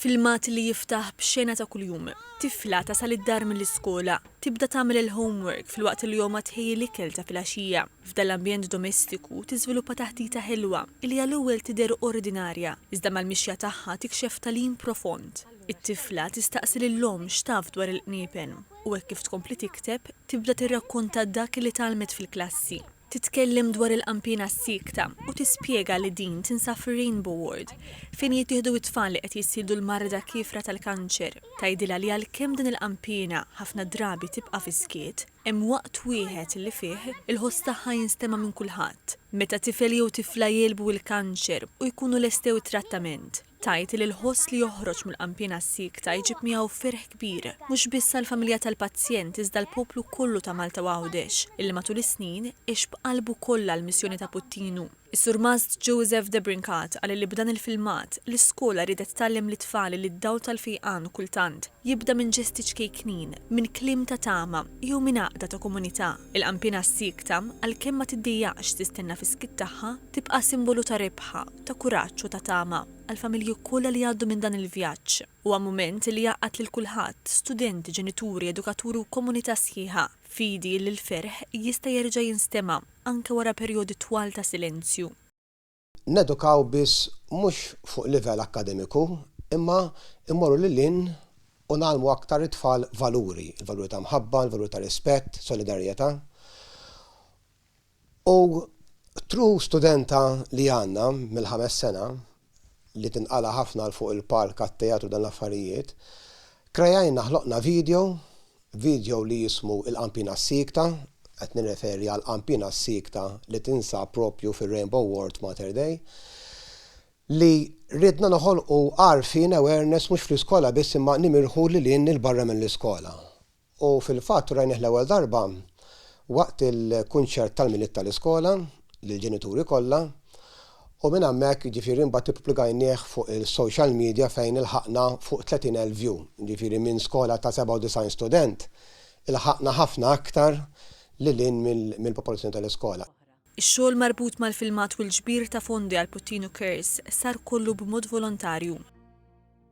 Filmat li jiftaħ b'xena ta' kuljum. Tifla tasal id-dar mill-iskola, tibda tagħmel il-homework fil-waqt li joma tħejji l-ikel ta' filgħaxija. F'dan l-ambjent domestiku tiżviluppa taħdita ħilwa li għall-ewwel tidher ordinarja, iżda mal-mixja tagħha tikxef talin profond. It-tifla tistaqsi lil-om x'taf dwar il-qniepen u hekk kif tkompli tikteb tibda tirrakkonta dak li talmet fil-klassi. Titkellem dwar il-qampina s-sikta u tispjega li din tinsab fir-Rainbow Ward fejn jittieħdu it-tfal li qed jissildu l-marda kifra tal-kanċer. Tgħidilha li għalkemm din il-qampina ħafna drabi tibqa' fi skiet, hemm waqt wieħed li fih il-ħoss tagħha jinstema' minn kulħadd. Meta tifel jew tifla jelbu l-kanċer u jkunu lestew it-trattament. Tajt li l-ħoss li joħroġ mill-qampina s-sikta jġib miegħu ferħ kbir, mhux biss għall-familja tal-pazjent iżda l-poplu kollu ta' Malta Għawdex, illi matul is-snin ixb qalbu kollha l-missjoni ta' Puttinu. Is-Sur Mast Joseph de Brincat qal li b'dan il-filmat l-iskola ridet tgħallem lit-tfal li d-dawl tal-fejqan kultant jibda minn ġestiġ kejknin, minn kliem ta' tama jew minn għaqda ta' komunità. Il-qampina s-sikta għalkemm ma tiddejjaqx tistenna fis-skit tagħha tibqa' simbolu ta' rebħa, ta' kuraġġ u ta' tama għal-familji kollha li għaddu minn dan il-vjaġġ. Huwa mument li jaqgħad lil kulħadd, studenti, ġenituri, edukaturi u komunità sħiħa. Fidi li l-ferħ jista' jerġa' jinstema' anke wara perjodi twal ta' silenzju. Nedukaw biss mhux fuq livell akademiku, imma immorru lil-lin u nagħlmu aktar it-tfal valuri, il-valuri ta' mħabba, il-valuri ta' rispett, solidarjetà. U tru studenta li għandna mill-5 sena li tinqala ħafna l fuq il-park għat-teatru dan l-affarijiet, krejajna ħloqna video li jismu il-qampina s-sikta, qed nirreferi għal qampina s-sikta li tinsab propju fir-Rainbow Ward Mater Dei, li ridna noħolqu għarfien awareness mhux fl-iskola biss imma nimirħu lil barra mill-iskola. U fil-fatt rajnih l-ewwel darba waqt il-kunċert tal-miliet tal-iskola lill-ġenituri kollha. U minn hemmhekk ġifieri mbagħad ippubblikajnieh fuq il-social media fejn ilħaqna fuq 30,000 view. Ġifieri minn skola ta' 97 student ilħaqna ħafna aktar lilin mill-popolazzjoni tal-iskola. Ix-xogħol marbut mal-filmat u l-ġbir ta' fondi għal Puttinu Cares sar kollu b'mod volontarju.